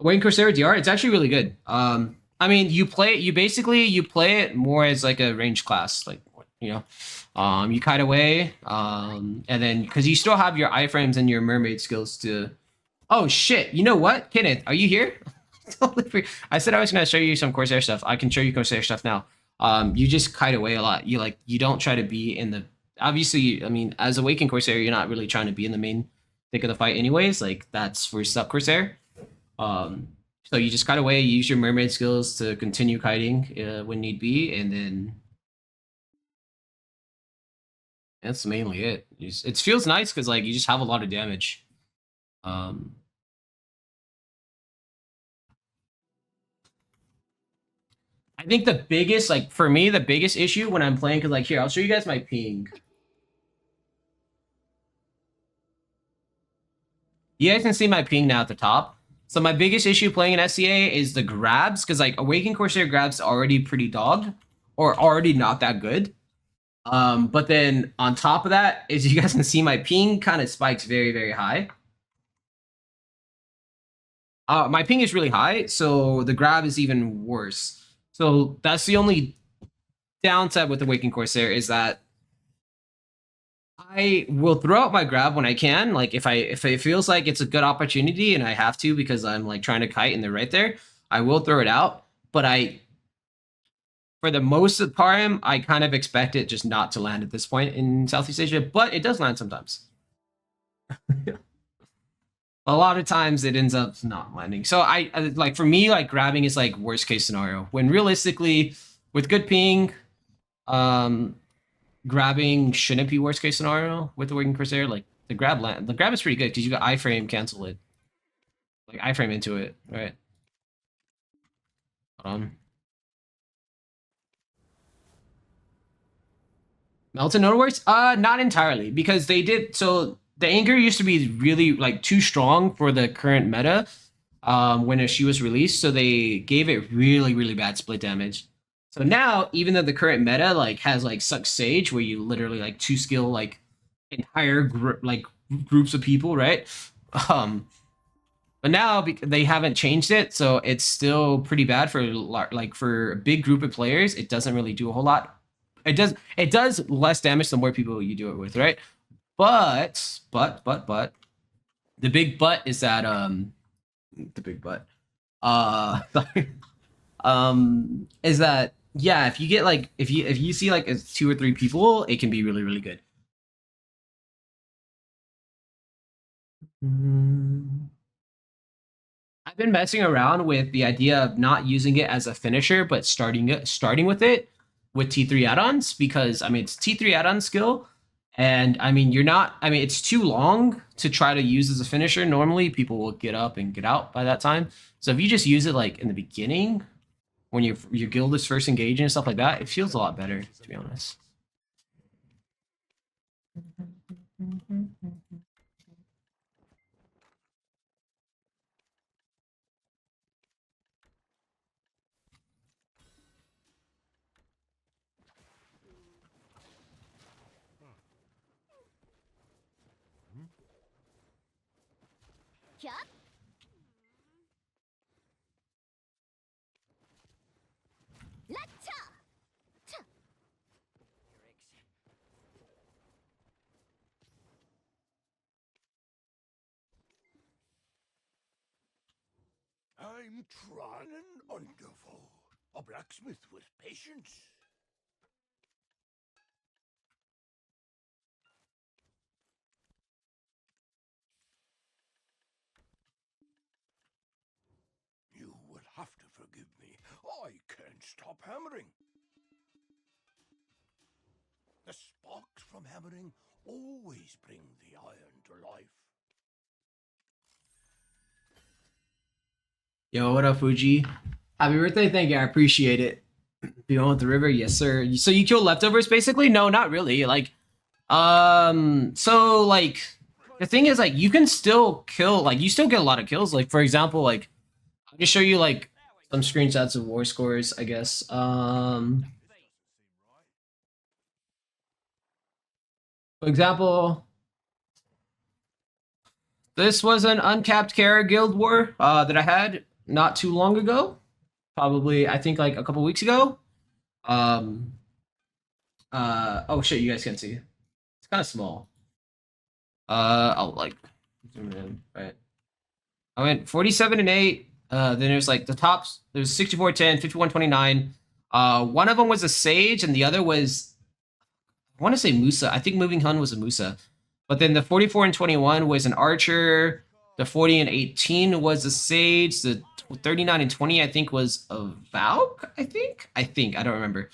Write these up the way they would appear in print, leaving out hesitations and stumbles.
Wayne Corsair DR, it's actually really good. I mean, you play it more as like a range class, like you know, you kite away, and then because you still have your iframes and your mermaid skills to. Oh shit! You know what, Kenneth? Are you here? I said I was gonna show you some Corsair stuff. I can show you Corsair stuff now. You just kite away a lot. You don't try to be in the. Obviously, I mean, as Awakened Corsair, you're not really trying to be in the main thick of the fight, anyways. Like that's for sub Corsair. Um, so you just kite away, use your mermaid skills to continue kiting when need be, and then that's mainly it. It feels nice because like you just have a lot of damage. Um, I think the biggest, like for me, the biggest issue when I'm playing, because like here, I'll show you guys my ping. You guys can see my ping now at the top. So my biggest issue playing in SCA is the grabs, because like Awakened Corsair grabs already pretty dog, or already not that good. But then on top of that, as you guys can see, my ping kind of spikes very, very high. My ping is really high, so the grab is even worse. So that's the only downside with the Awakened Corsair is that I will throw out my grab when I can. Like if it feels like it's a good opportunity and I have to because I'm like trying to kite and they're right there, I will throw it out. But for the most of the time, I kind of expect it just not to land at this point in Southeast Asia, but it does land sometimes. A lot of times it ends up not landing. So I like for me, like grabbing is like worst case scenario. When realistically, with good ping, grabbing shouldn't be worst case scenario with the Working Corsair. Like the grab is pretty good because you got iframe cancel it, like iframe into it, right? Hold on. Melton Noteworks? Not entirely because they did so. The anger used to be really like too strong for the current meta when she was released, so they gave it really really bad split damage. So now, even though the current meta like has like Suck Sage, where you literally like two skill like entire like groups of people, right? Um, but now they haven't changed it, so it's still pretty bad for like for a big group of players. It doesn't really do a whole lot. It does less damage the more people you do it with, right? But the big but is that the big but is that yeah, if you get like if you see like two or three people, it can be really really good. I've been messing around with the idea of not using it as a finisher, but starting with it with T3 add-ons because I mean it's T3 add-on skill, and I mean you're not. I mean it's too long to try to use as a finisher. Normally people will get up and get out by that time. So if you just use it like in the beginning, when your guild is first engaging and stuff like that, it feels a lot better to be honest. I'm trying wonderful. A blacksmith with patience. You will have to forgive me. I can't stop hammering. The sparks from hammering always bring the iron to life. Yo, what up, Fuji? Happy birthday! Thank you. I appreciate it. Beyond with the river, yes, sir. So you kill leftovers, basically? No, not really. Like, so like, the thing is, like, you can still kill. Like, you still get a lot of kills. Like, for example, like, I'll just show you like some screenshots of war scores, I guess. For example, this was an uncapped Kara guild war that I had. not too long ago. Probably, I think like a couple weeks ago. Um, oh shit, you guys can't see. It's kind of small. I'll like zoom in, right? I went 47 and 8. Then there's like the tops. There's 64 10, 51 29. One of them was a Sage, and the other was, I want to say Musa. I think Moving Hun was a Musa. But then the 44 and 21 was an Archer. The 40 and 18 was a Sage. The 39 and 20, I think, was a Valk. I think. I don't remember.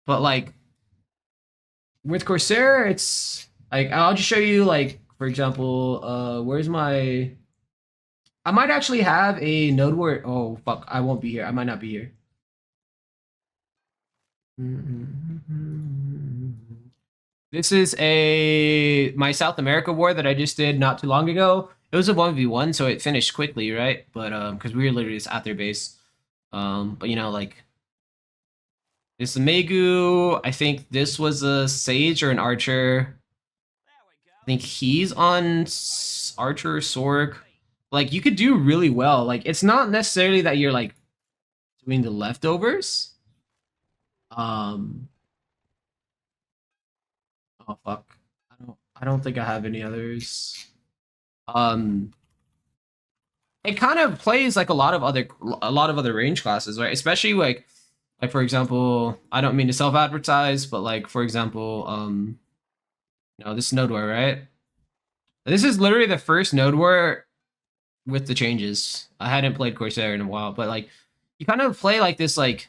But like with Corsair, it's like I'll just show you like, for example, where's my, I might actually have a node where, oh fuck, I won't be here. I might not be here. This is my South America war that I just did not too long ago. It was a 1v1, so it finished quickly, right? But because we were literally just at their base. But you know, like this is a Megu. I think this was a Sage or an Archer. I think he's on Archer or Sorg. Like you could do really well. Like it's not necessarily that you're like doing the leftovers. Oh fuck. I don't think I have any others. It kind of plays like a lot of other range classes, right? Especially like for example, I don't mean to self-advertise, but like for example, you know, this node war, right? This is literally the first node war with the changes. I hadn't played Corsair in a while, but like you kind of play like this, like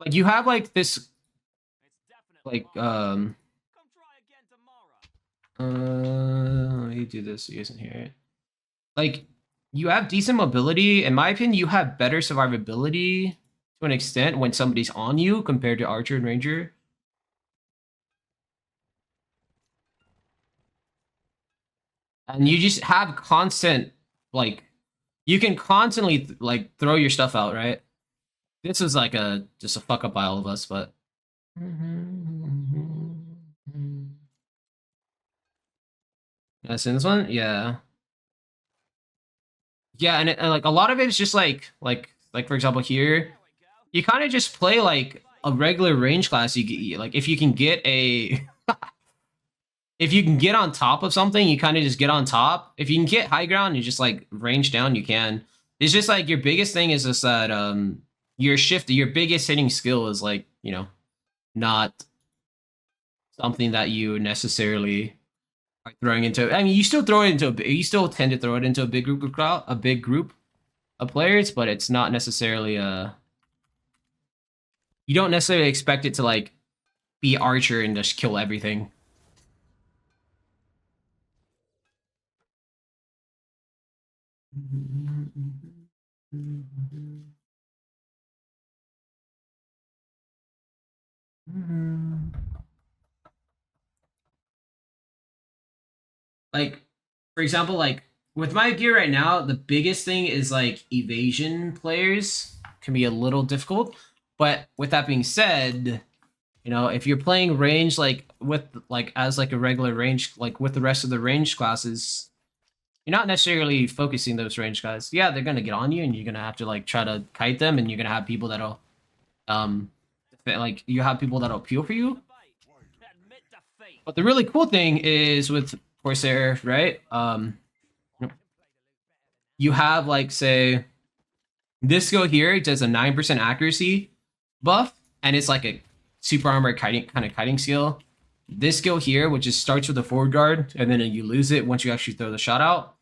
you have like this, like let me do this so you guys can hear it. Like you have decent mobility. In my opinion, you have better survivability to an extent when somebody's on you compared to Archer and Ranger. And you just have constant, like, you can constantly like throw your stuff out, right? This is like just a fuck up by all of us, but yeah, so this one, yeah. Yeah, and like a lot of it is just like for example here, you kind of just play like a regular range class. You get, like if you can get a if you can get on top of something, you kind of just get on top. If you can get high ground, you just like range down, you can. It's just like your biggest thing is just that your biggest hitting skill is like, you know, not something that you necessarily are throwing into. I mean, you still throw it into you still tend to throw it into a big group of players, but it's not necessarily you don't necessarily expect it to like be Archer and just kill everything. Like, for example, like with my gear right now, the biggest thing is like evasion players can be a little difficult. But with that being said, you know, if you're playing range like with like as like a regular range, like with the rest of the range classes, you're not necessarily focusing those range guys. Yeah, they're gonna get on you, and you're gonna have to like try to kite them, and you're gonna have people that'll like you have people that'll peel for you. But the really cool thing is with Corsair, right? You have like say this skill here, it does a 9% accuracy buff, and it's like a super armor kiting skill. This skill here, which just starts with a forward guard, and then you lose it once you actually throw the shot out.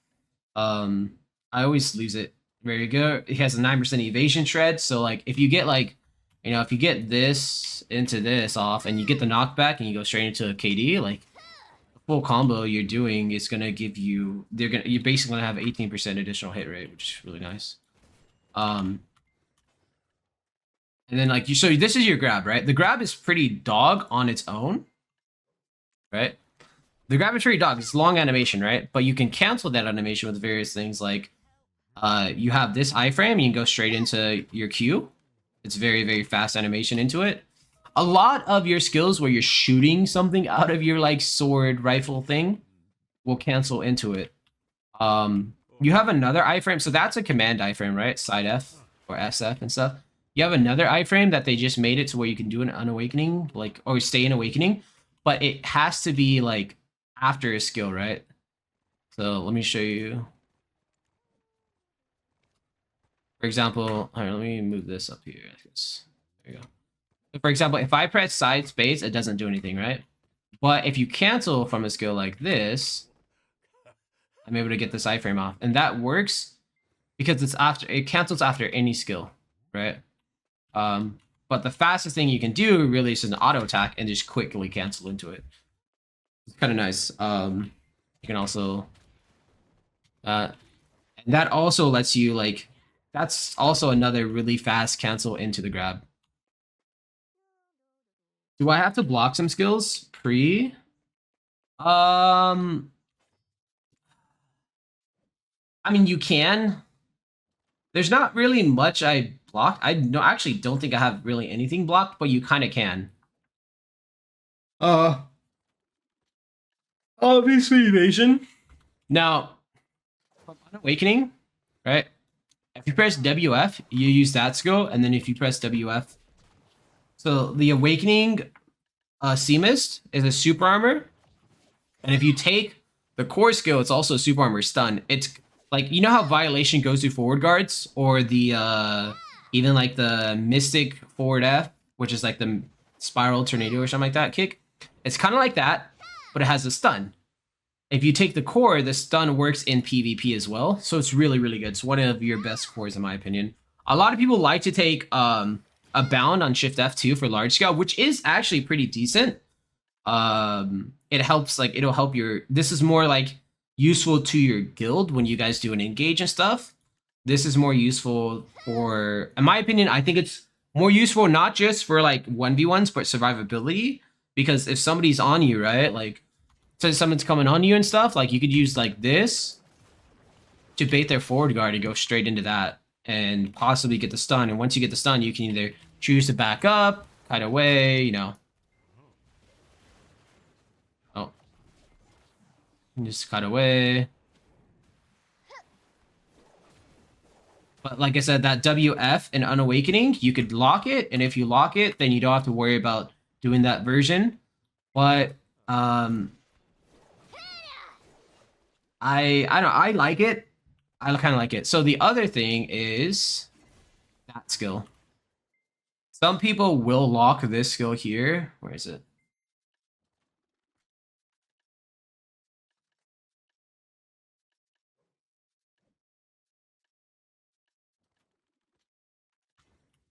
I always lose it. Very good. It has a 9% evasion shred, so like if you get like, you know, if you get this into this off and you get the knockback and you go straight into a KD, like the full combo you're doing is gonna give you you're basically gonna have 18% additional hit rate, which is really nice. And then like so this is your grab, right? The grab is pretty dog on its own, right? The grab is pretty dog. It's long animation, right? But you can cancel that animation with various things like you have this iframe, you can go straight into your Q. It's very, very fast animation into it. A lot of your skills where you're shooting something out of your like sword rifle thing will cancel into it. You have another iframe, so that's a command iframe, right? Side F or SF and stuff. You have another iframe that they just made it to where you can do an unawakening, like, or stay in awakening, but it has to be like after a skill, right? So let me show you. For example, all right, let me move this up here. I guess. There you go. So for example, if I press side space, it doesn't do anything, right? But if you cancel from a skill like this, I'm able to get this iframe off, and that works because it cancels after any skill, right? But the fastest thing you can do really is an auto attack and just quickly cancel into it. It's kind of nice. You can also, and that also lets you like, that's also another really fast cancel into the grab. Do I have to block some skills pre? I mean, you can. There's not really much I blocked. I no, actually don't think I have really anything blocked, but you kind of can. Obviously evasion. Now, from Unawakening, right? If you press WF, you use that skill, and then if you press WF, so the Awakening Sea Mist is a super armor, and if you take the core skill, it's also a super armor stun. It's like, you know how Violation goes through forward guards, or the even like the Mystic forward F, which is like the Spiral Tornado or something like that kick. It's kind of like that, but it has a stun. If you take the core, the stun works in PvP as well, so it's really, really good. It's one of your best cores, in my opinion. A lot of people like to take a bound on Shift F2 for large scale, which is actually pretty decent. It helps, like, it'll help your... This is more, like, useful to your guild when you guys do an engage and stuff. This is more useful for... In my opinion, I think it's more useful not just for, like, 1v1s, but survivability. Because if somebody's on you, right, like... So someone's coming on you and stuff, like you could use like this to bait their forward guard and go straight into that and possibly get the stun. And once you get the stun, you can either choose to back up, kite away, you know. Oh. Just kite away. But like I said, that WF and Unawakening, you could lock it. And if you lock it, then you don't have to worry about doing that version. But, I like it. I kind of like it. So the other thing is that skill. Some people will lock this skill here. Where is it?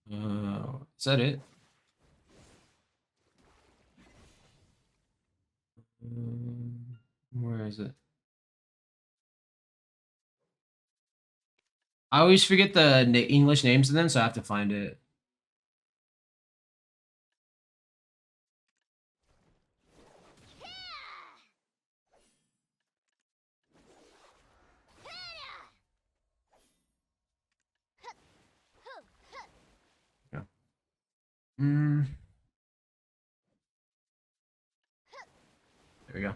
Is that it? Where is it? I always forget the English names of them, so I have to find it. Yeah. There we go.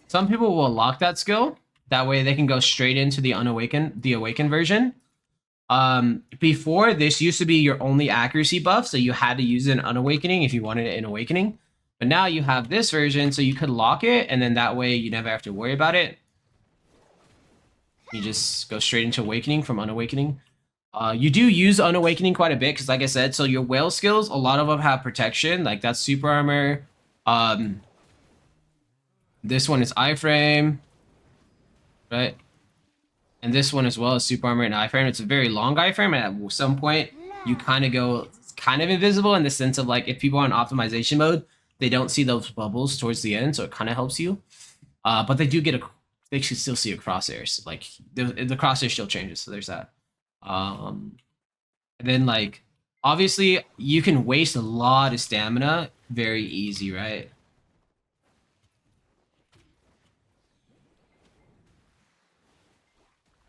Some people will lock that skill. That way they can go straight into the awakened version. Before, this used to be your only accuracy buff, so you had to use it in Unawakening if you wanted it in Awakening. But now you have this version, so you could lock it, and then that way you never have to worry about it. You just go straight into Awakening from Unawakening. You do use Unawakening quite a bit, because like I said, so your whale skills, a lot of them have protection, like that's super armor. This one is iframe, right? And this one as well is super armor and iframe. It's a very long iframe, and at some point you kind of go kind of invisible in the sense of like if people are in optimization mode, they don't see those bubbles towards the end, so it kind of helps you. But they do get they should still see a crosshairs. Like the crosshair still changes, so there's that. And then like obviously you can waste a lot of stamina very easy, right?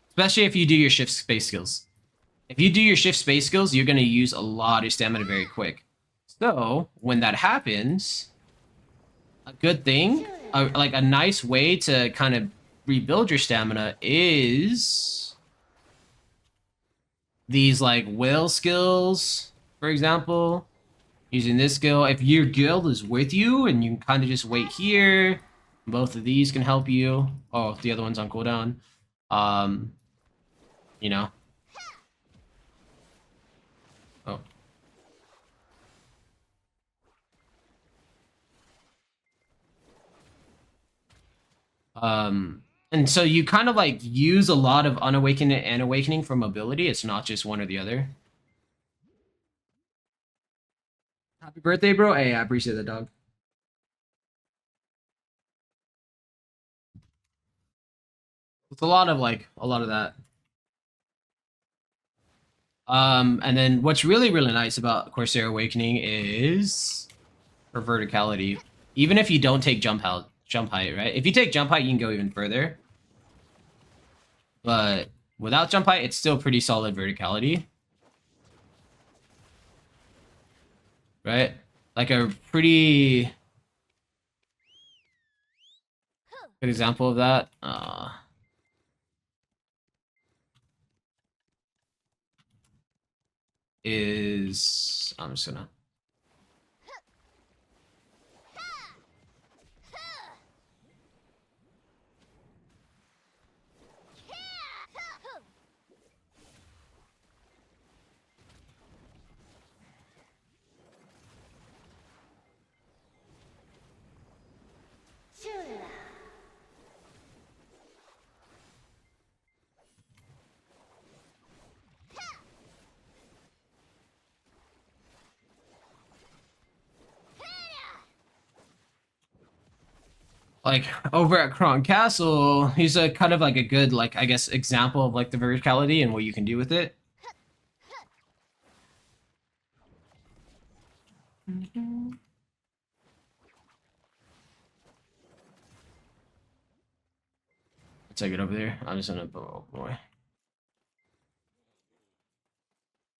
Especially if you do your shift space skills. If you do your shift space skills, you're going to use a lot of stamina very quick. So when that happens, a good thing, like a nice way to kind of rebuild your stamina is these like whale skills, for example. Using this skill, if your guild is with you and you can kind of just wait here, both of these can help you. Oh, the other one's on cooldown. You know. Oh. And so you kind of like use a lot of unawakening and awakening for mobility. It's not just one or the other. Happy birthday, bro. Hey, I appreciate that, dog. It's a lot of that. And then what's really, really nice about Corsair Awakening is for verticality. Even if you don't take jump height, right? If you take jump height, you can go even further. But without jump height, it's still pretty solid verticality. Right? Like a pretty good example of that. Is I'm just gonna like over at Kron Castle, he's a kind of like a good, like, I guess, example of like the verticality and what you can do with it. Take it over there. I'm just gonna oh boy.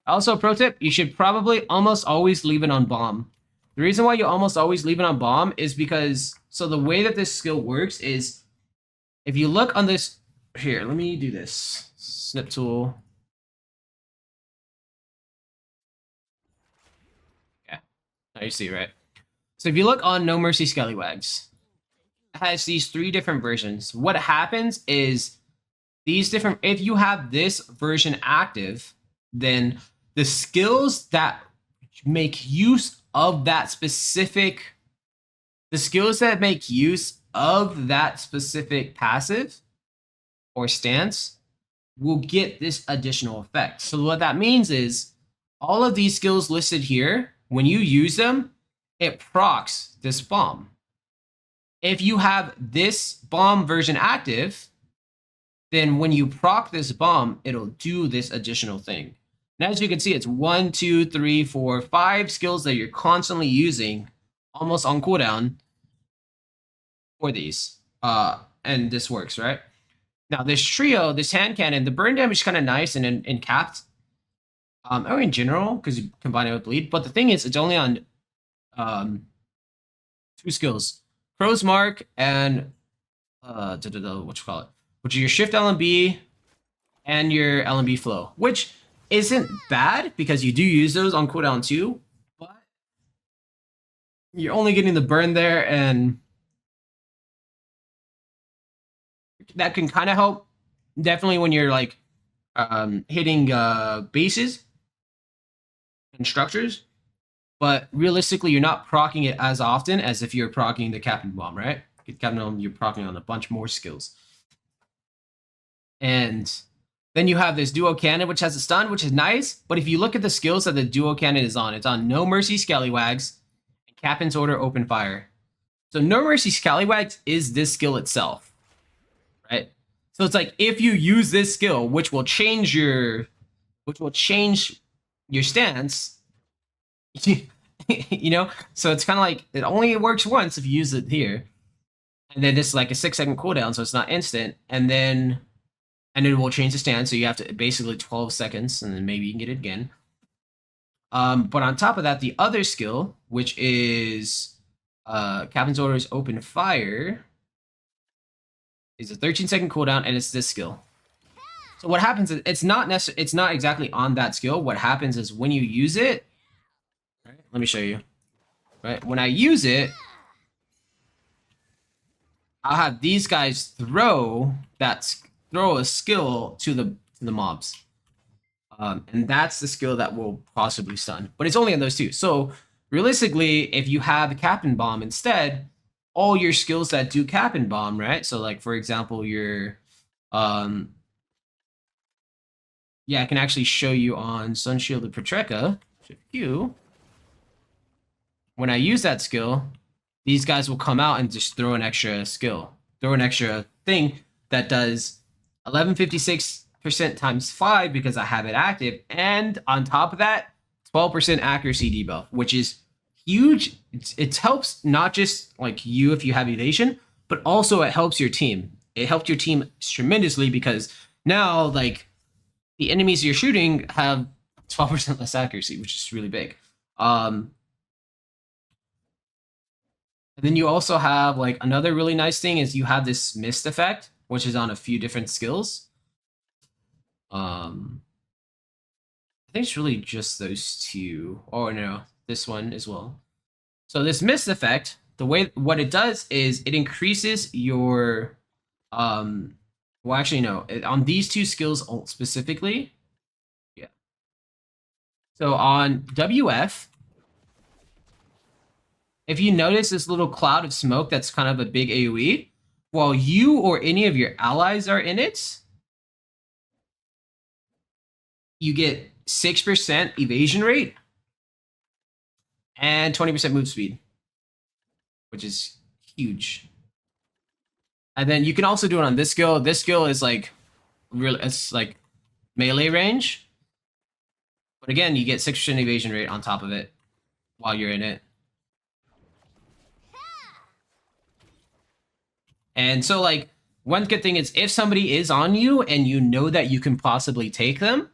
Also, pro tip, you should probably almost always leave it on bomb. The reason why you almost always leave it on bomb is because, so the way that this skill works is, if you look on this, here, let me do this. Snip tool. Yeah, now you see, right? So if you look on No Mercy Scallywags, it has these 3 different versions. What happens is these different, if you have this version active, then the skills that make use of that specific, passive or stance will get this additional effect. So what that means is all of these skills listed here, when you use them, it procs this bomb. If you have this bomb version active, then when you proc this bomb, it'll do this additional thing. And as you can see, it's 1, 2, 3, 4, 5 skills that you're constantly using almost on cooldown for these. And this works, right? Now, this trio, this hand cannon, the burn damage is kind of nice and capped. Or in general, because you combine it with bleed. But the thing is, it's only on 2 skills. Crow's Mark and what you call it? Which are your Shift LMB and your LMB Flow, which isn't bad because you do use those on cooldown too, but you're only getting the burn there, and that can kind of help definitely when you're like hitting bases and structures. But realistically, you're not proccing it as often as if you're proccing the Captain Bomb, right? Captain Bomb, you're proccing on a bunch more skills. And then you have this duo cannon, which has a stun, which is nice. But if you look at the skills that the duo cannon is on, it's on No Mercy Scallywags and Captain's Order Open Fire. So No Mercy Scallywags is this skill itself, right? So it's like if you use this skill, which will change your stance, you know. So it's kind of like it only works once if you use it here, and then this is like a 6-second cooldown, so it's not instant, and it will change the stance, so you have to basically 12 seconds, and then maybe you can get it again. But on top of that, the other skill, which is Captain's Orders Open Fire, It's a 13-second cooldown, and it's this skill. So what happens is it's not exactly on that skill. What happens is when you use it, right? Let me show you. Right? When I use it, I'll have these guys throw a skill to the mobs. And that's the skill that will possibly stun. But it's only on those two. So realistically, if you have Captain Bomb instead, all your skills that do Captain Bomb, right? So like for example, your yeah, I can actually show you on Sun Shielded Patreka. Shift Q. When I use that skill, these guys will come out and just throw an extra skill, throw an extra thing that does 1156% times 5 because I have it active, and on top of that, 12% accuracy debuff, which is huge. It helps not just like you if you have evasion, but also it helps your team. It helped your team tremendously because now like the enemies you're shooting have 12% less accuracy, which is really big. And then you also have like another really nice thing is you have this mist effect, which is on a few different skills. I think it's really just those two. Oh no, this one as well. So this mist effect, what it does is it increases your well actually no, on these two skills specifically. Yeah. So on WF, if you notice this little cloud of smoke that's kind of a big AoE, while you or any of your allies are in it, you get 6% evasion rate and 20% move speed, which is huge. And then you can also do it on this skill. This skill is like it's like melee range. But again, you get 6% evasion rate on top of it while you're in it. And so like one good thing is if somebody is on you and you know that you can possibly take them,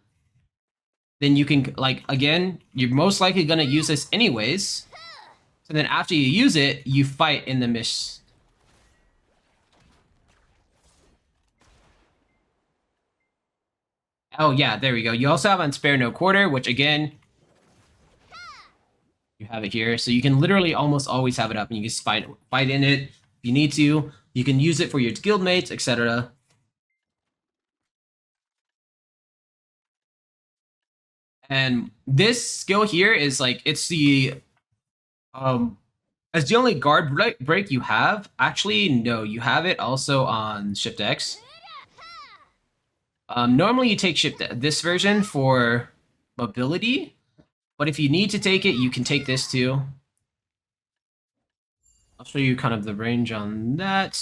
then you can like, again, you're most likely going to use this anyways. So then after you use it, you fight in the mist. Oh yeah, there we go. You also have on Spare No Quarter, which again, you have it here. So you can literally almost always have it up and you can fight in it if you need to. You can use it for your guildmates, etc. And this skill here is like, it's the as the only guard break you have. Actually, no, you have it also on Shift X. Normally you take this version for mobility, but if you need to take it, you can take this too. I'll show you kind of the range on that.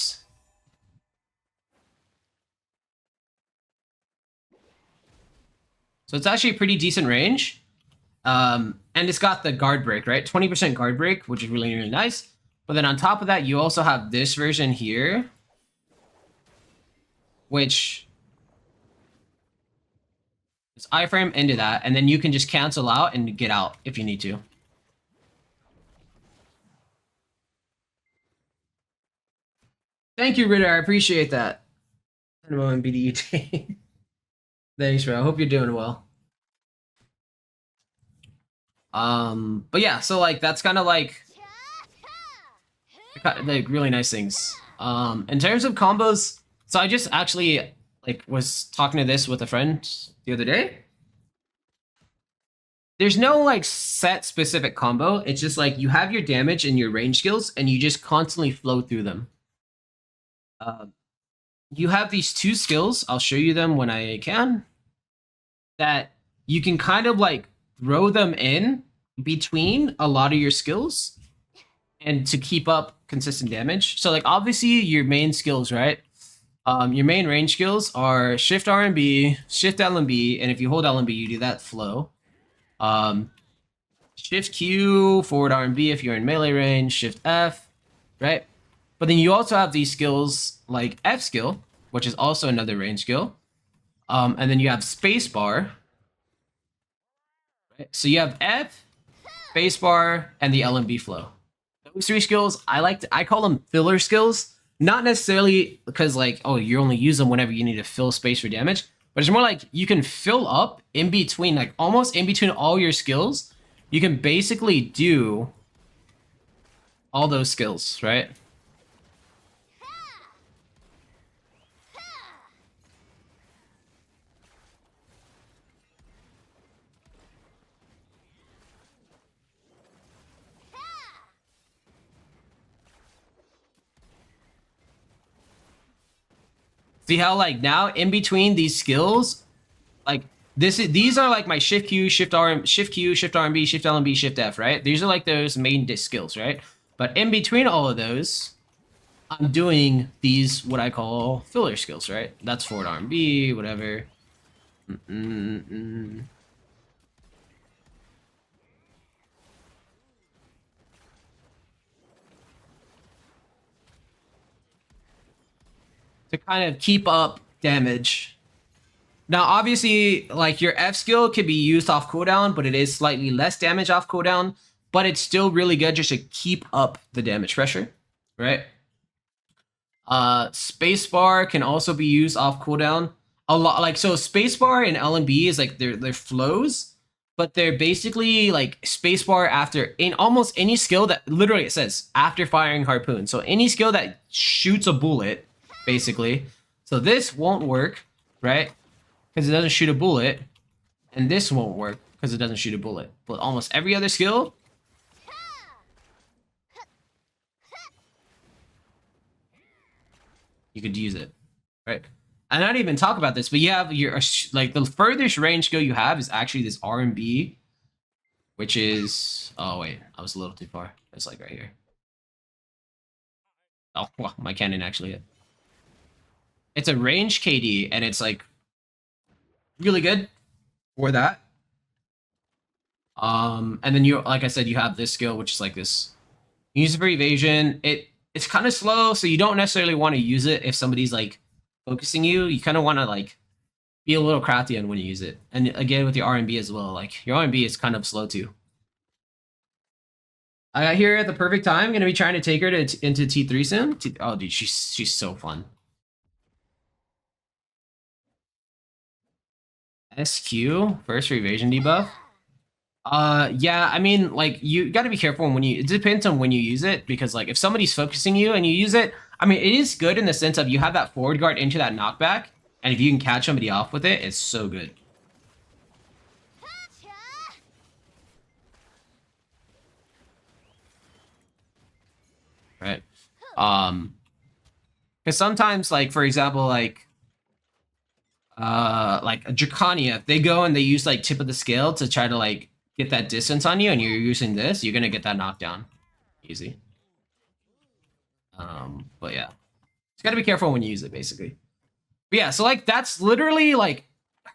So it's actually a pretty decent range. And it's got the guard break, right? 20% guard break, which is really, really nice. But then on top of that, you also have this version here, which is iframe into that, and then you can just cancel out and get out if you need to. Thank you, Ritter. I appreciate that. BDUT. Thanks, bro. I hope you're doing well. But yeah, so like that's kind of like really nice things. In terms of combos, so I just actually like was talking to this with a friend the other day. There's no like set specific combo. It's just like you have your damage and your range skills, and you just constantly flow through them. You have these two skills. I'll show you them when I can. That you can kind of like throw them in between a lot of your skills, and to keep up consistent damage. So like obviously your main skills, right? Your main range skills are Shift R&B, Shift LMB, and if you hold LMB, you do that flow. Shift Q, forward R&B if you're in melee range, Shift F, right? But then you also have these skills like F skill, which is also another range skill. And then you have spacebar. Right? So you have F, spacebar, and the LMB flow. Those three skills, I call them filler skills not necessarily because like, oh, you only use them whenever you need to fill space for damage, but it's more like you can fill up in between, like almost in between all your skills. You can basically do all those skills, right? See how like now in between these skills, like these are like my shift Q, shift R, shift Q, shift R and B, shift L and B, shift F, right? These are like those main disc skills, right? But in between all of those, I'm doing these what I call filler skills, right? That's forward R and B, whatever. To kind of keep up damage. Now, obviously, like your F skill could be used off cooldown, but it is slightly less damage off cooldown. But it's still really good just to keep up the damage pressure, right? Spacebar can also be used off cooldown a lot. Like so, spacebar and LMB is like their flows, but they're basically like spacebar after in almost any skill that literally it says after firing harpoon. So any skill that shoots a bullet, basically. So this won't work, right? Because it doesn't shoot a bullet, and this won't work because it doesn't shoot a bullet. But almost every other skill, you could use it, right? And I didn't even talk about this, but you have your like the furthest range skill you have is actually this R&B, which is oh wait, I was a little too far. It's like right here. Oh, well, my cannon actually hit. It's a range KD, and it's like really good for that. And then you, like I said, you have this skill, which is like this. Use it for evasion. It's kind of slow, so you don't necessarily want to use it if somebody's like focusing you. You kind of want to like be a little crafty on when you use it. And again, with your R&B as well, like your R&B is kind of slow too. I got here at the perfect time. Gonna be trying to take her to into T3 soon. Oh, dude, she's so fun. SQ first for evasion debuff. Yeah, I mean, like you got to be careful when you. It depends on when you use it because, like, if somebody's focusing you and you use it, I mean, it is good in the sense of you have that forward guard into that knockback, and if you can catch somebody off with it, it's so good. Right. Because sometimes, like for example, like a Dracania, if they go and they use like tip of the scale to try to like get that distance on you, and you're using this, you're gonna get that knockdown, easy. But yeah, just gotta be careful when you use it, basically. But yeah, so like that's literally like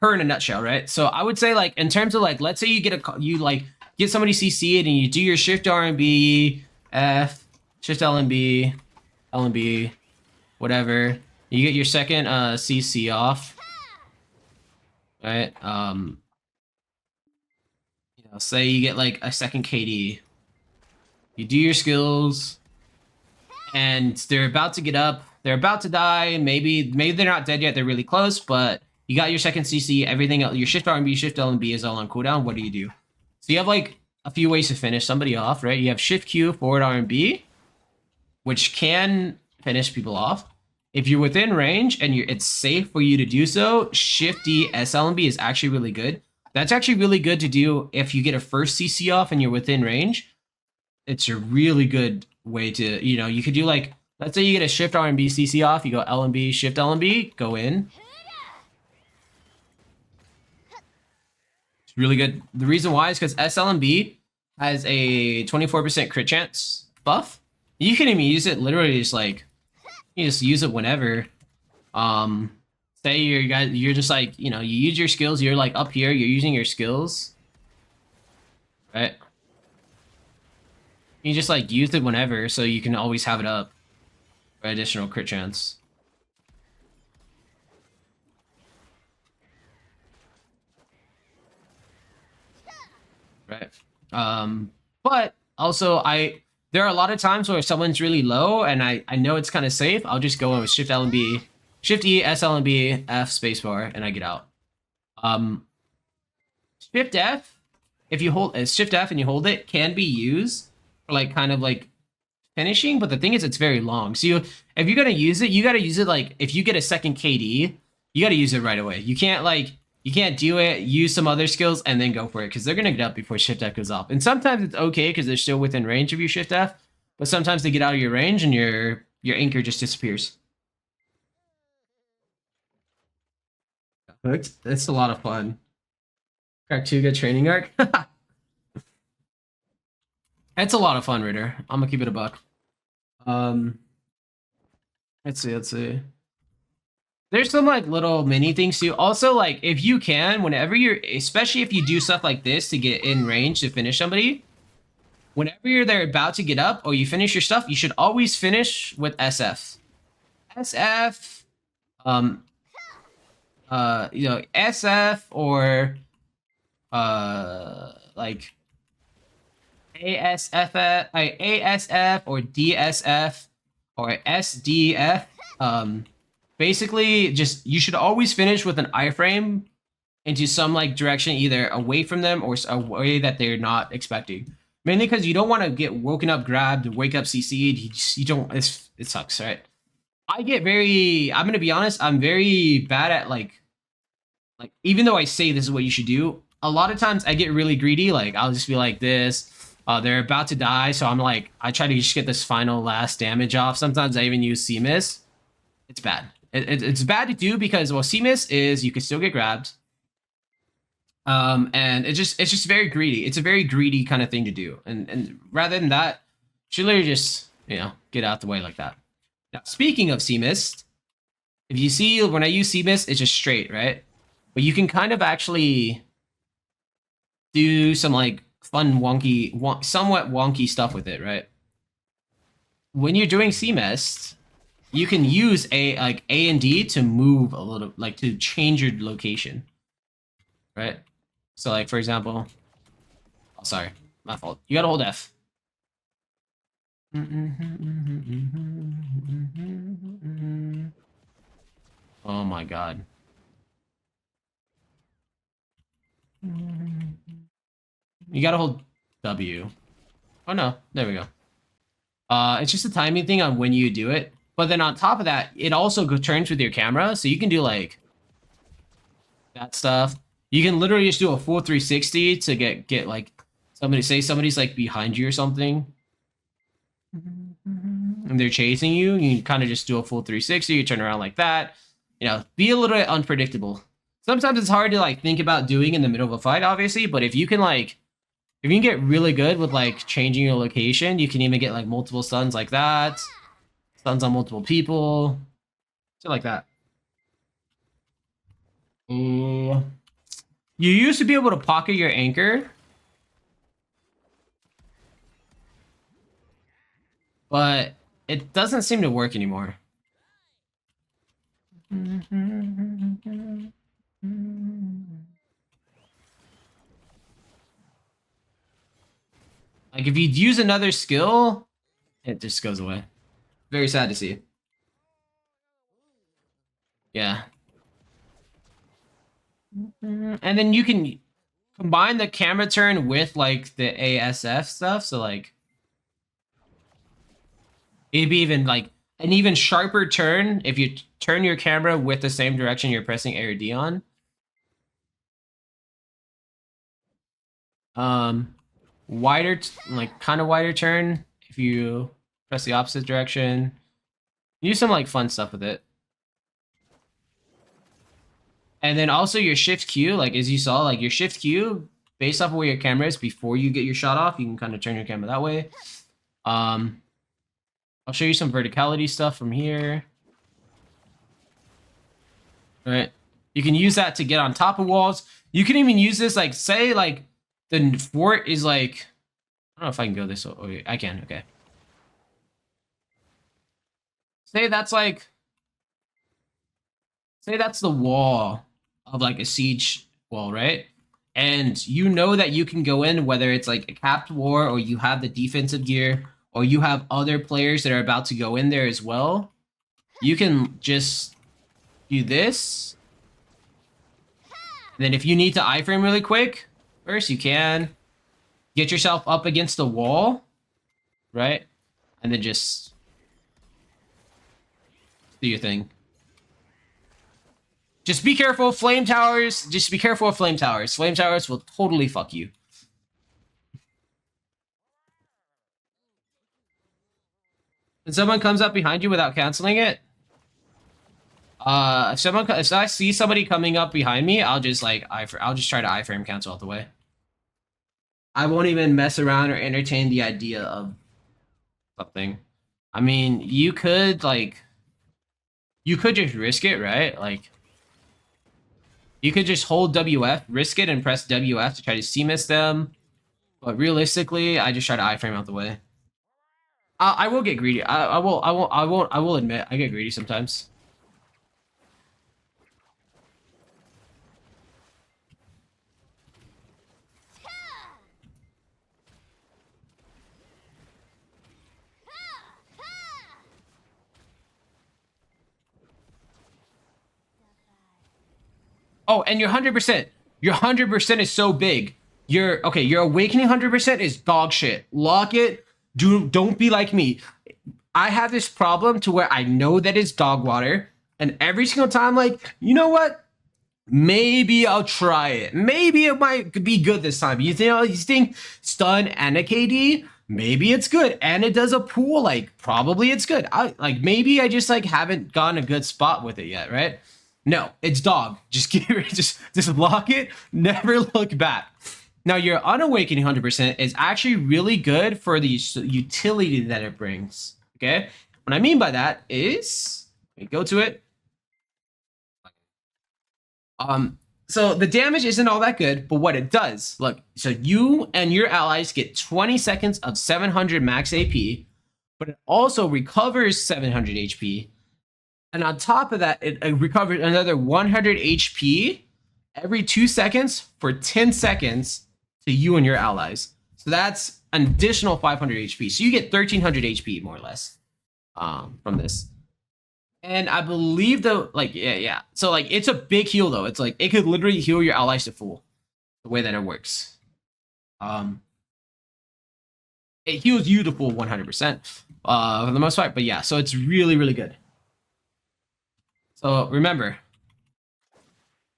her in a nutshell, right? So I would say like in terms of like, let's say you get somebody CC'd and you do your shift R and B, F, shift L and B, whatever. You get your second CC off, right? You know, say you get like a second KD. You do your skills, and they're about to get up. They're about to die. Maybe they're not dead yet. They're really close, but you got your second CC. Everything else, your shift R and B, shift L and B is all on cooldown. What do you do? So you have like a few ways to finish somebody off, right? You have shift Q, forward R and B, which can finish people off. If you're within range and it's safe for you to do so, shift D, SL and B is actually really good. That's actually really good to do if you get a first CC off and you're within range. It's a really good way to, you know, you could do like, let's say you get a shift R and B CC off, you go L and B, shift L and B, go in. It's really good. The reason why is because SL and B has a 24% crit chance buff. You can even use it literally just like, you just use it whenever. Say you're just like, you know, you use your skills, you're like up here, you're using your skills, right? You just like use it whenever, so you can always have it up for additional crit chance. Right. But also there are a lot of times where someone's really low and I know it's kind of safe. I'll just go in with Shift L and B, Shift E, S L and B, F spacebar, and I get out. Shift F, if you hold Shift F and you hold it, can be used for like kind of like finishing, but the thing is it's very long. So if you're gonna use it, you gotta use it like if you get a second KD, you gotta use it right away. You can't do it, use some other skills, and then go for it, because they're gonna get up before Shift F goes off. And sometimes it's okay because they're still within range of your Shift F, but sometimes they get out of your range and your anchor just disappears. It's a lot of fun. Cartuga training arc. It's a lot of fun, Ritter. I'm gonna keep it a buck. Let's see. There's some like little mini things too. Also, like if you can, whenever especially if you do stuff like this to get in range to finish somebody, whenever they're about to get up or you finish your stuff, you should always finish with SF. SF, SF or like ASF or DSF or SDF. Basically, just you should always finish with an iframe into some like direction, either away from them or a way that they're not expecting. Mainly because you don't want to get woken up, grabbed, wake up, CC'd. You don't. It sucks, right? I'm gonna be honest. I'm very bad at like even though I say this is what you should do, a lot of times I get really greedy. Like I'll just be like this. They're about to die, so I'm like I try to just get this final last damage off. Sometimes I even use C-miss. It's bad. It's bad to do because C-miss is you can still get grabbed. And it's just very greedy. It's a very greedy kind of thing to do. And rather than that, you should literally just get out the way like that. Now speaking of C-miss, if you see when I use C-miss, it's just straight, right? But you can kind of actually do some like fun somewhat wonky stuff with it, right? When you're doing C-miss, you can use A and D to move a little, like to change your location, right? So like for example, oh sorry, my fault. You gotta hold F. Oh my god. You gotta hold W. Oh no, there we go. It's just a timing thing on when you do it. But then on top of that, it also turns with your camera, so you can do like that stuff. You can literally just do a full 360 to get like somebody's like behind you or something, and they're chasing you. You kind of just do a full 360. You turn around like that. Be a little bit unpredictable. Sometimes it's hard to like think about doing in the middle of a fight, obviously. But if you can get really good with like changing your location, you can even get like multiple stuns like that. Stuns on multiple people. Shit like that. You used to be able to pocket your anchor. But it doesn't seem to work anymore. Like if you use another skill, it just goes away. Very sad to see. Yeah. And then you can combine the camera turn with like the ASF stuff. So like it'd be even like an even sharper turn if you turn your camera with the same direction you're pressing A or D on. Kind of wider turn if you press the opposite direction. Use some like fun stuff with it. And then also your shift Q, like as you saw, like your shift Q, based off of where your camera is before you get your shot off, you can kind of turn your camera that way. I'll show you some verticality stuff from here. All right. You can use that to get on top of walls. You can even use this, like, say, like, the fort is like, I don't know if I can go this way. Oh, I can, okay. Say that's the wall of like a siege wall, right? And you know that you can go in, whether it's like a capped war or you have the defensive gear or you have other players that are about to go in there as well, you can just do this. And then if you need to iframe really quick, first you can get yourself up against the wall, right? And then just do your thing. Just be careful of flame towers. Just be careful of flame towers. Flame towers will totally fuck you. When someone comes up behind you without canceling it, if I see somebody coming up behind me, I'll just like I'll just try to iframe cancel out the way. I won't even mess around or entertain the idea of something. I mean, you could just risk it, right? Like, you could just hold WF, risk it, and press WF to try to C-miss them. But realistically, I just try to iframe out the way. I will get greedy. I will admit I get greedy sometimes. Oh, and your 100%. Your 100% is so big. Your awakening 100% is dog shit. Lock it. Don't be like me. I have this problem to where I know that it's dog water, and every single time, like, you know what? Maybe I'll try it. Maybe it might be good this time. You think stun and a KD? Maybe it's good, and it does a pool. Like, probably it's good. Maybe I just like haven't gotten a good spot with it yet, right? No, it's dog. Just just lock it. Never look back. Now your unawakening 100% is actually really good for the utility that it brings. Okay, what I mean by that is, let me go to it. So the damage isn't all that good, but what it does, look, so you and your allies get 20 seconds of 700 max AP, but it also recovers 700 HP. And on top of that, it recovers another 100 HP every 2 seconds for 10 seconds to you and your allies. So that's an additional 500 HP. So you get 1300 HP more or less from this. And I believe yeah. So like it's a big heal though. It's like it could literally heal your allies to full the way that it works. It heals you to full 100% for the most part. But yeah, so it's really, really good. So remember,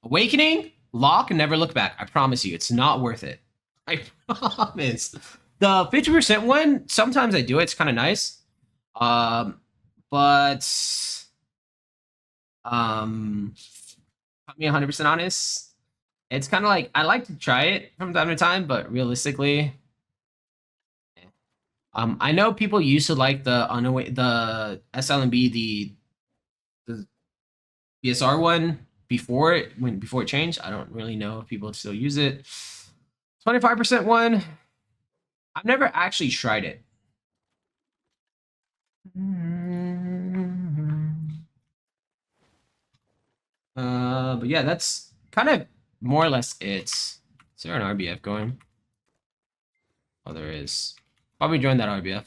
awakening, lock, never look back. I promise you, it's not worth it. I promise. The 50% one, sometimes I do it. It's kind of nice. But I'll be 100% honest. It's kind of like I like to try it from time to time, but realistically, I know people used to like the SLMB, the BSR one before it changed. I don't really know if people still use it. 25% one, I've never actually tried it. But yeah, that's kind of more or less it. Is there an RBF going? Oh, there is. Probably join that RBF.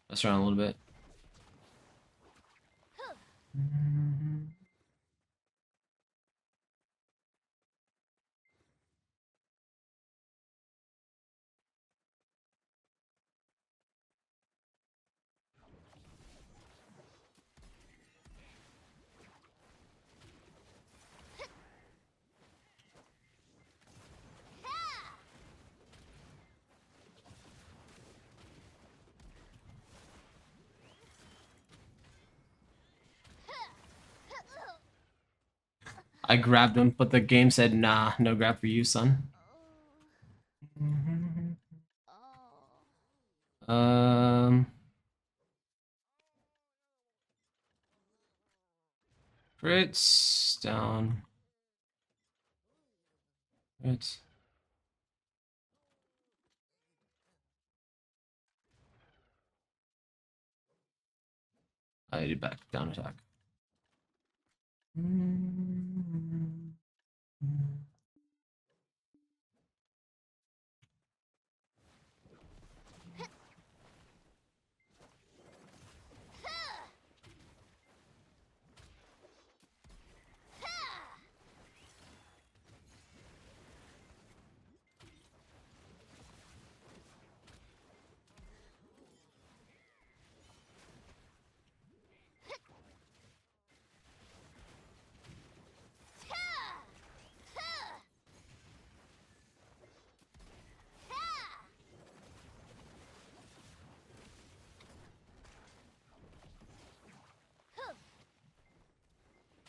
Let's run a little bit. I grabbed him, but the game said, nah, no grab for you, son. Fritz, down. Fritz. I did back, down attack.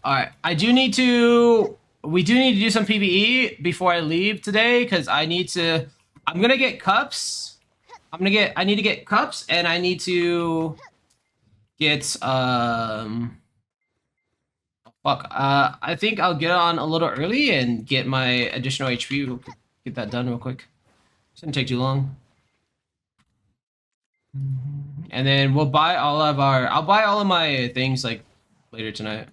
All right, I do need to. We do need to do some PvE before I leave today because I need to. I'm gonna get cups. I need to get cups, and I need to get Fuck. I think I'll get on a little early and get my additional HP. Get that done real quick. Shouldn't take too long. And then we'll buy all of our. I'll buy all of my things like later tonight.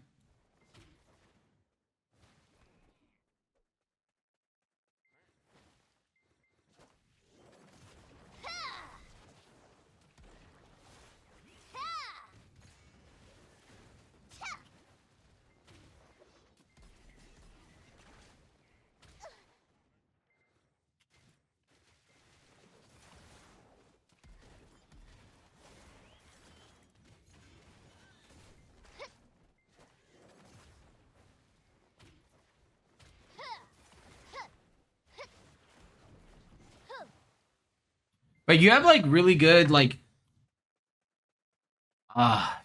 But you have like really good like.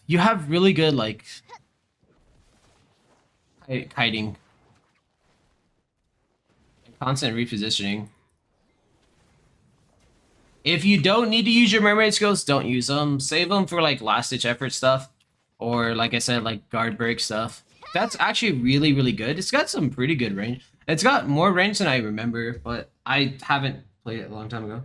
You have really good like kiting. Constant repositioning. If you don't need to use your mermaid skills, don't use them. Save them for like last ditch effort stuff, or like I said, like guard break stuff. That's actually really really good. It's got some pretty good range. It's got more range than I remember, but I haven't played it a long time ago.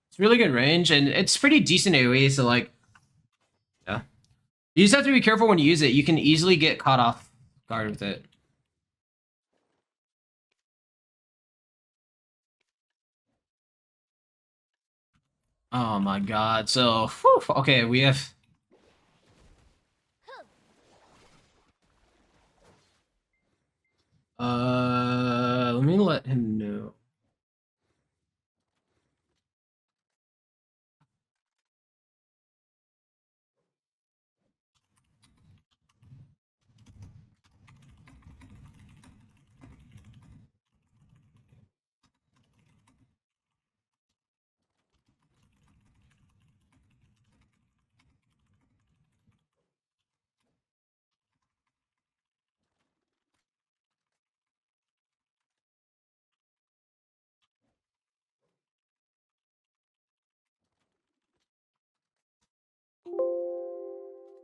It's really good range, and it's pretty decent AoE. So like, yeah, you just have to be careful when you use it. You can easily get caught off guard with it. Oh my god. So, whew, okay, we have. Let me let him know.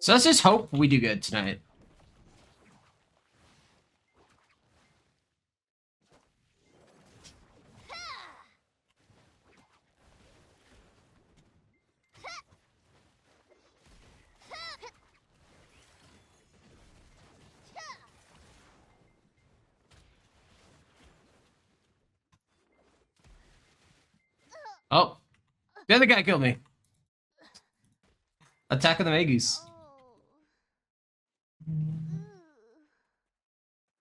So let's just hope we do good tonight. Oh, the other guy killed me. Attack of the Magus.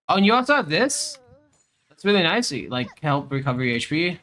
Oh, and you also have this? That's really nice. You, like, help recover your HP.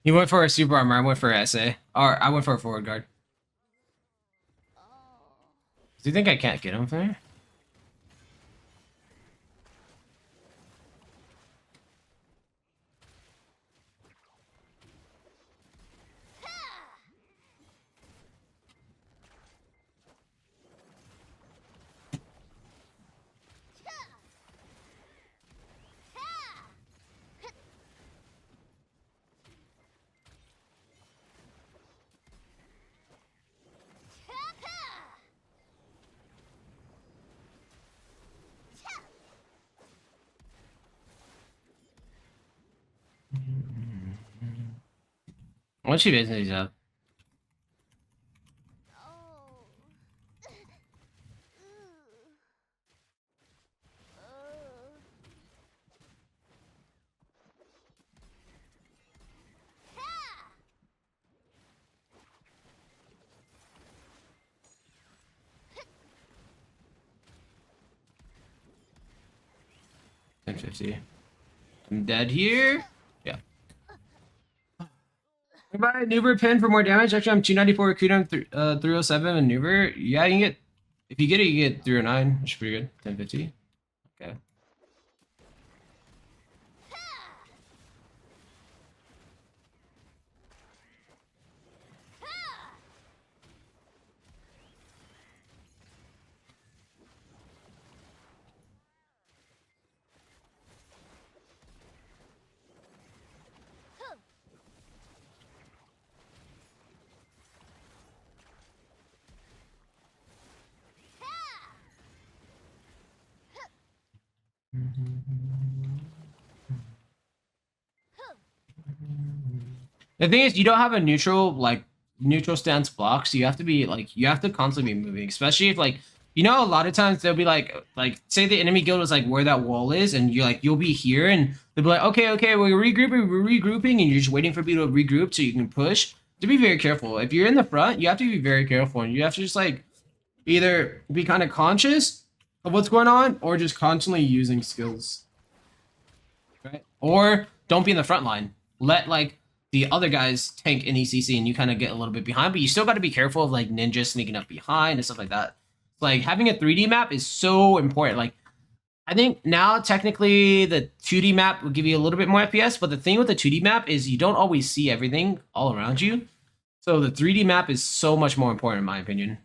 He went for a super armor. I went for a SA. Or I went for a forward guard. Do you think I can't get him there? What's she basing these up? $10.50. I'm dead here. Yeah. Buy Nuber pin for more damage. Actually, I'm 294 cooldown, 307 and Nuber. Yeah, you can get, if you get it, you get 309, which is pretty good. 1050. Okay. The thing is, you don't have a neutral stance block, so you have to be like, you have to constantly be moving, especially if like, you know, a lot of times they'll be like say the enemy guild is like where that wall is, and you're like, you'll be here, and they'll be like, okay, we're regrouping, and you're just waiting for people to regroup so you can push. To be very careful. If you're in the front, you have to be very careful, and you have to just like either be kind of conscious of what's going on, or just constantly using skills. Right? Or don't be in the front line. Let like the other guys tank in ECC and you kind of get a little bit behind, but you still got to be careful of like ninjas sneaking up behind and stuff like that. Like having a 3D map is so important. Like I think now technically the 2D map will give you a little bit more FPS, but the thing with the 2D map is you don't always see everything all around you. So the 3D map is so much more important in my opinion.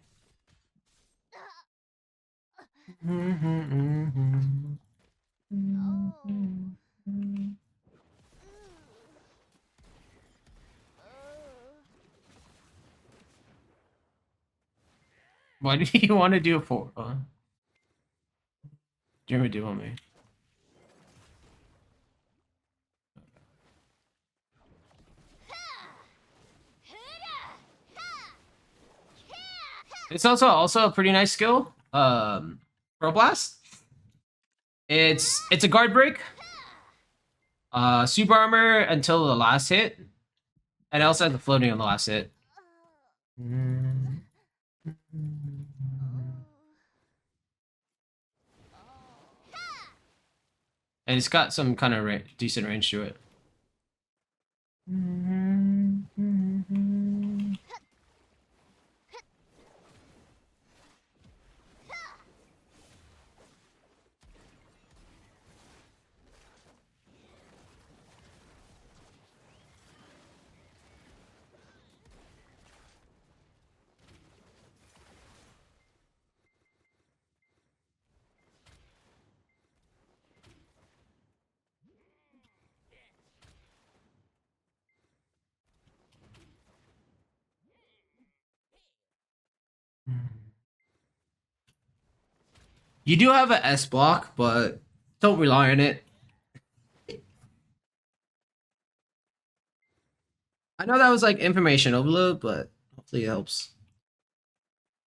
Why do you want to do a 4? Do you ever do on me? It's also a pretty nice skill. Pro Blast. It's a guard break. Super armor until the last hit. And it also has the floating on the last hit. And it's got some kind of decent range to it. You do have an S block, but don't rely on it. I know that was like information overload, but hopefully it helps.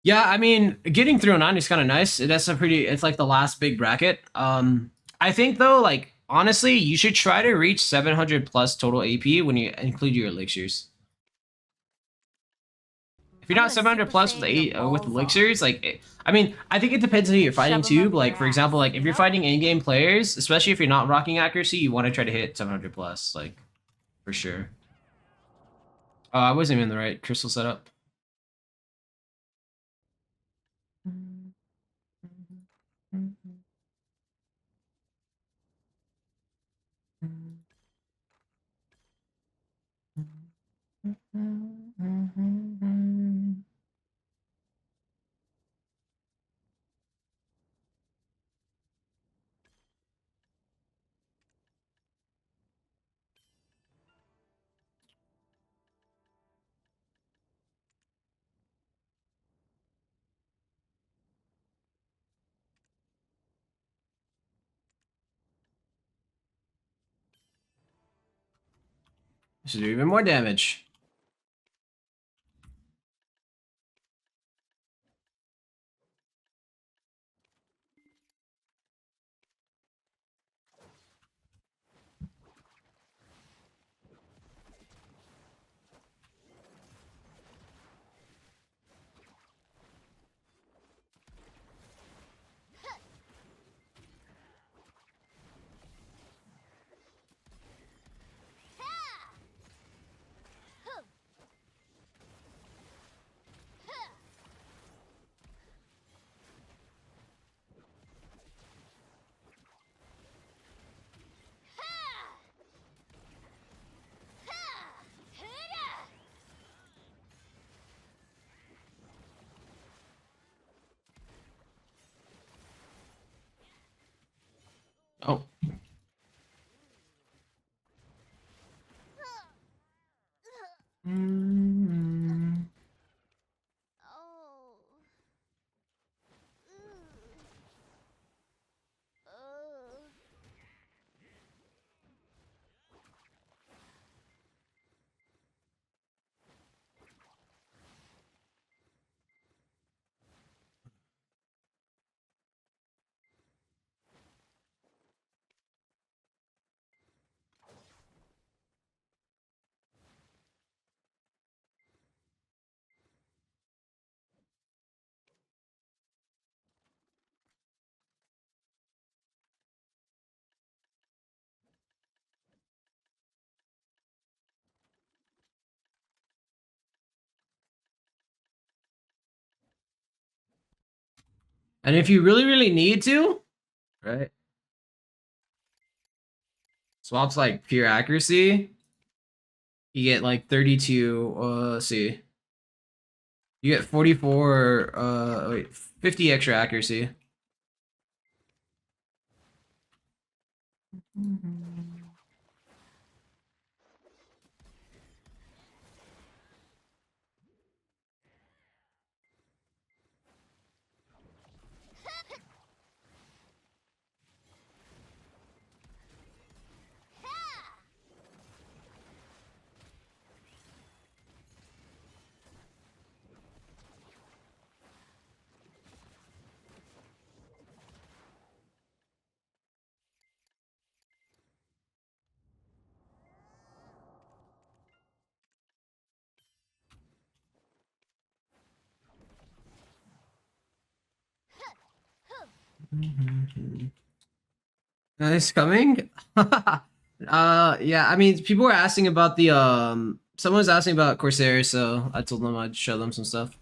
Yeah, I mean, getting through a 9 is kind of nice. That's a pretty, it's like the last big bracket. I think though, like, honestly, you should try to reach 700 plus total AP when you include your elixirs. If you're not 700 plus with elixirs, like, I mean, I think it depends on who you're fighting too. But like, for example, like if you're fighting in-game players, especially if you're not rocking accuracy, you want to try to hit 700 plus, like, for sure. Oh, I wasn't even in the right crystal setup. This should do even more damage. Oh. And if you really, really need to, right? Swaps like pure accuracy. You get like 32, let's see. You get 44, wait, 50 extra accuracy. It's coming. Yeah. I mean, people were asking about the Someone was asking about Corsair, so I told them I'd show them some stuff.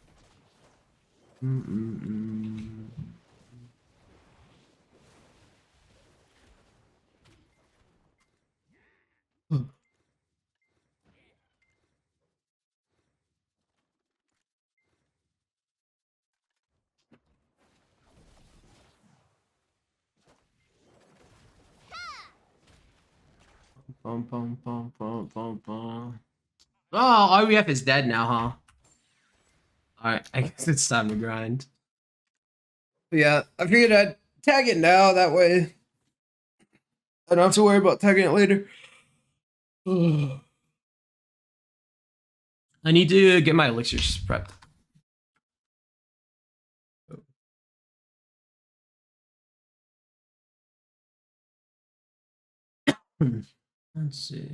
Bum, bum, bum, bum, bum, bum. Oh, REF is dead now, huh? Alright, I guess it's time to grind. But yeah, I figured I'd tag it now, that way I don't have to worry about tagging it later. I need to get my elixirs prepped. Let's see.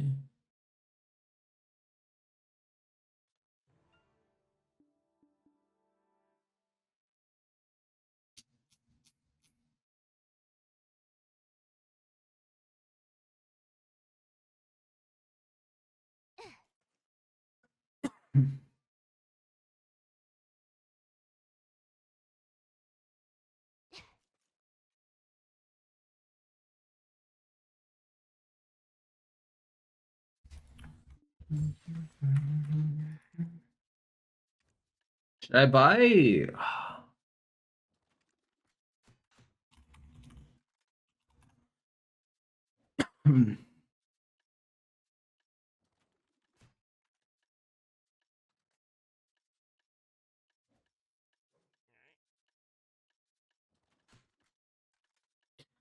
Should I buy?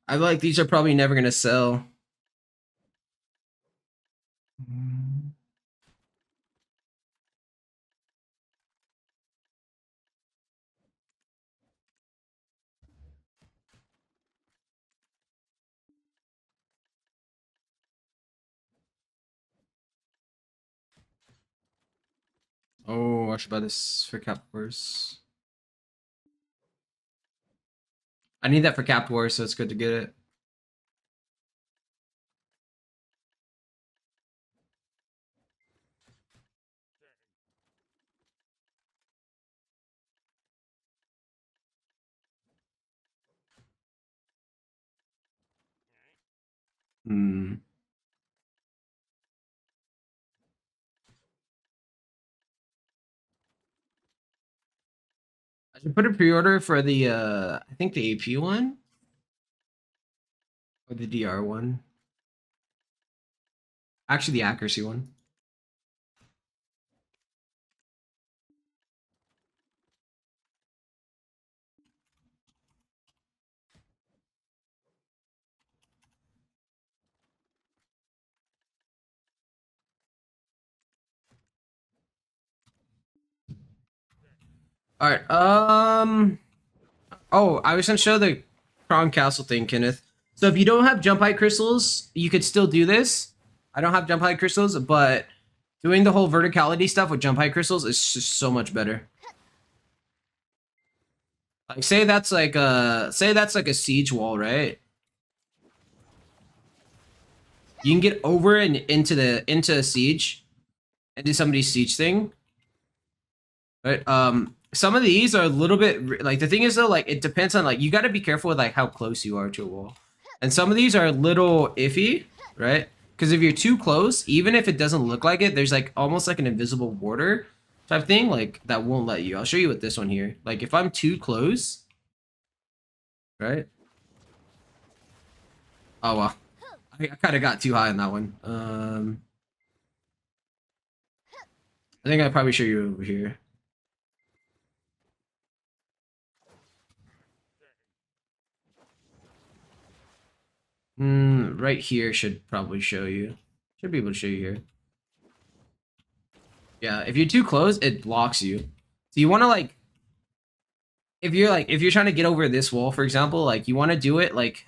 I feel like these are probably never gonna sell. Oh, I should buy this for Cap Wars. I need that for Cap Wars, so it's good to get it. Hmm. I should put a pre-order for the I think the AP one or the DR one. Actually, the accuracy one. All right. Oh, I was gonna show the Crown Castle thing, Kenneth. So if you don't have jump height crystals, you could still do this. I don't have jump height crystals, but doing the whole verticality stuff with jump height crystals is just so much better. Like say that's like a siege wall, right? You can get over and into a siege, into somebody's siege thing. Right. Some of these are a little bit like the thing is though, like it depends on like you got to be careful with like how close you are to a wall, and some of these are a little iffy, right? Because if you're too close, even if it doesn't look like it, there's like almost like an invisible border type thing, like that won't let you. I'll show you with this one here. Like if I'm too close, right? Oh well, I kind of got too high on that one. I think I probably show you over here. Right here should probably show you. Should be able to show you here. Yeah, if you're too close, it blocks you. So you want to if you're trying to get over this wall, for example, like you want to do it like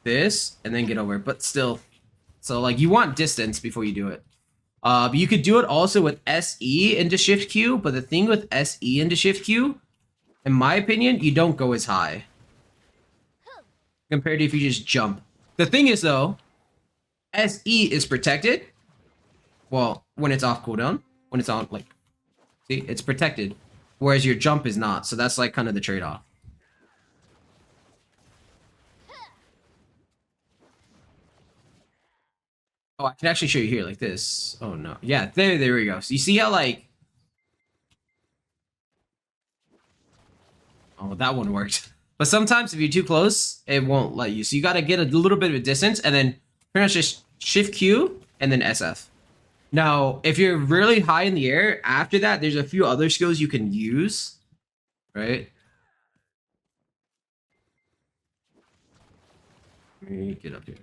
this and then get over it, but still. So like you want distance before you do it. But you could do it also with SE into Shift Q, but the thing with SE into Shift Q, in my opinion, you don't go as high compared to if you just jump. The thing is though, SE is protected. Well, when it's off cooldown, when it's on, like, see, it's protected, whereas your jump is not. So that's like kind of the trade-off. Oh, I can actually show you here like this. Oh no, yeah, there we go. So you see how like, oh, that one worked. But sometimes if you're too close, it won't let you. So you got to get a little bit of a distance and then pretty much just Shift Q and then SF. Now, if you're really high in the air, after that, there's a few other skills you can use, right? Let me get up here.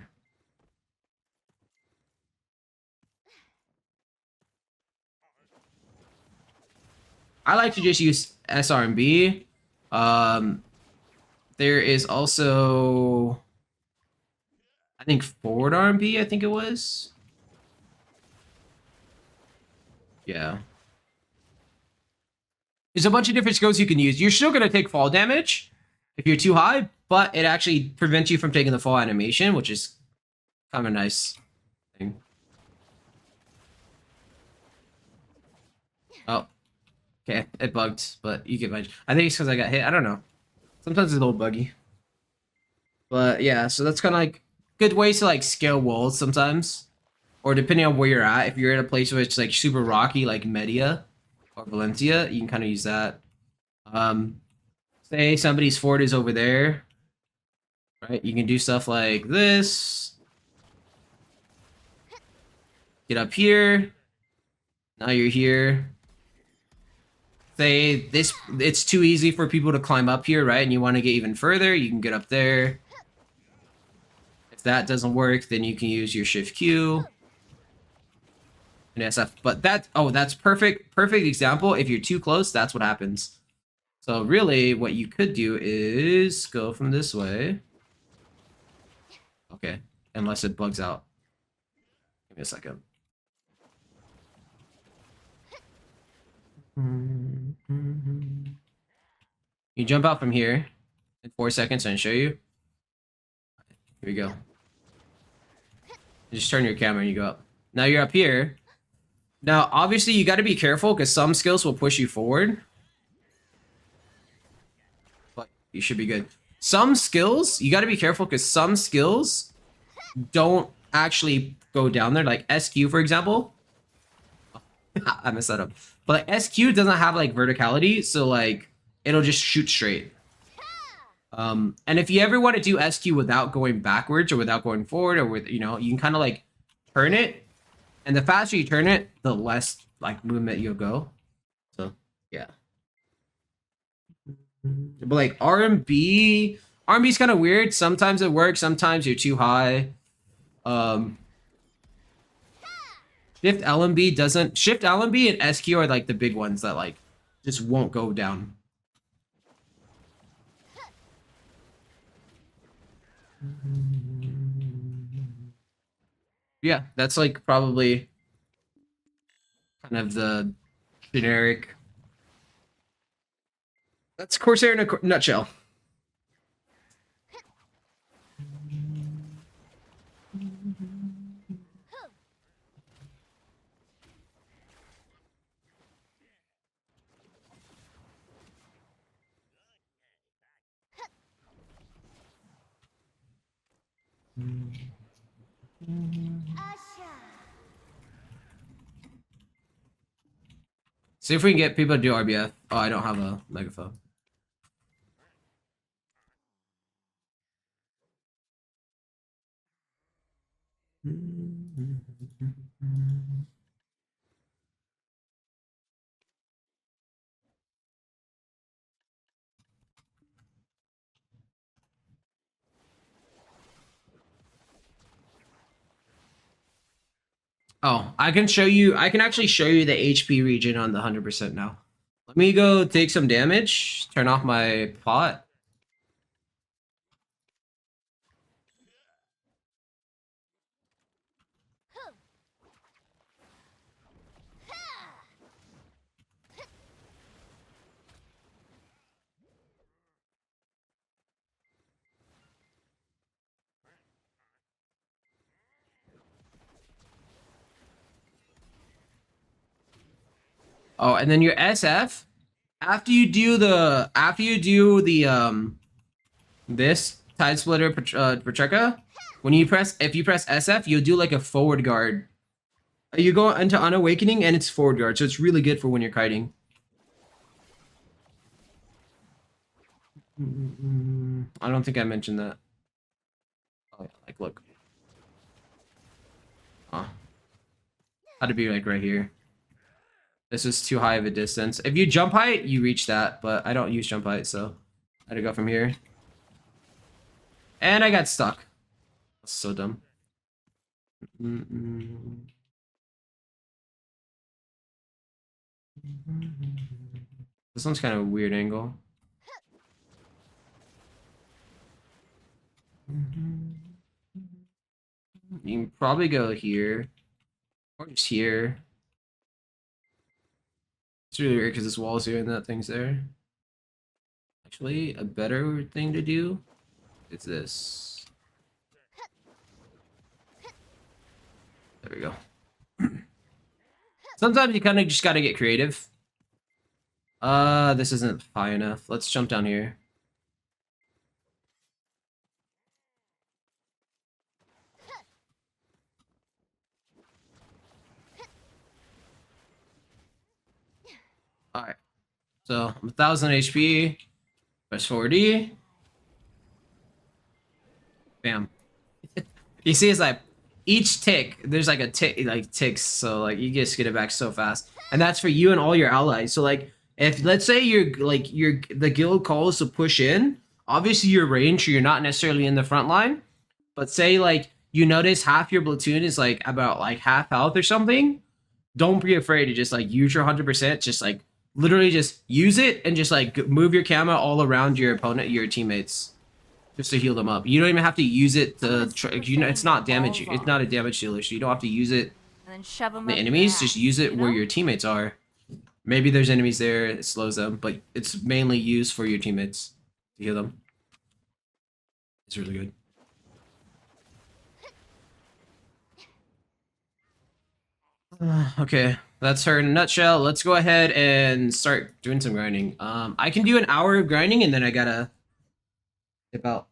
I like to just use SRMB. There is also, I think, forward RMB, I think it was. Yeah. There's a bunch of different skills you can use. You're still going to take fall damage if you're too high, but it actually prevents you from taking the fall animation, which is kind of a nice thing. Oh, okay. It bugged, but you get my... I think it's because I got hit. I don't know. Sometimes it's a little buggy. But yeah, so that's kind of like good ways to like scale walls sometimes. or depending on where you're at, if you're at a place where it's like super rocky, like Media or Valencia, you can kind of use that. Say somebody's fort is over there, right? You can do stuff like this. Get up here. Now you're here. Say this, it's too easy for people to climb up here, right? And you want to get even further, you can get up there. If that doesn't work, then you can use your Shift Q and SF. But that's perfect example. If you're too close, that's what happens. So really, what you could do is go from this way. Okay, unless it bugs out. Give me a second. You jump out from here in 4 seconds and show you. Here we go. You just turn your camera and you go up. Now you're up here. Now, obviously, you got to be careful because some skills will push you forward. But you should be good. Some skills, you got to be careful because some skills don't actually go down there. Like SQ, for example. I messed that up. But like, SQ doesn't have like verticality, so like it'll just shoot straight. And if you ever want to do SQ without going backwards or without going forward, or with, you know, you can kind of like turn it, and the faster you turn it, the less like movement you'll go. So yeah. But like R&B is kind of weird. Sometimes it works, sometimes you're too high. Shift LMB doesn't. Shift LMB and SQ are like the big ones that like just won't go down. Yeah, that's like probably kind of the generic. That's Corsair in a nutshell. See if we can get people to do RBF. Oh, I don't have a megaphone. Oh, I can show you. I can actually show you the HP region on the 100% now. Let me go take some damage. Turn off my pot. Oh, and then your SF. After you do the this Tide Splitter Pacheca, when you press, if you press SF, you'll do like a forward guard. You go into Unawakening and it's forward guard, so it's really good for when you're kiting. I don't think I mentioned that. Oh yeah, like look. Huh. Had to be like right here. This is too high of a distance. If you jump height, you reach that, but I don't use jump height, so I had to go from here. And I got stuck. That's so dumb. This one's kind of a weird angle. You can probably go here. Or just here. It's really weird because this wall is here and that thing's there. Actually, a better thing to do is this. There we go. Sometimes you kind of just got to get creative. This isn't high enough. Let's jump down here. All right. So I'm 1,000 HP. Press 4D. Bam. You see, it's like each tick. There's like a tick, like ticks. So like you just get it back so fast, and that's for you and all your allies. So like if let's say the guild calls to push in, obviously you're ranged, so you're not necessarily in the front line. But say like you notice half your platoon is like about like half health or something, don't be afraid to just like use your 100%. Just like literally just use it and just like move your camera all around your opponent, your teammates, just to heal them up. You don't even have to use it to you know it's not damage. It's not a damage dealer, so you don't have to use it. And then shove them The up enemies, your just ass, use it you where know? your teammates are. Maybe there's enemies there, it slows them, but it's mainly used for your teammates to heal them. It's really good. Okay, that's her in a nutshell. Let's go ahead and start doing some grinding. I can do an hour of grinding and then I gotta dip out.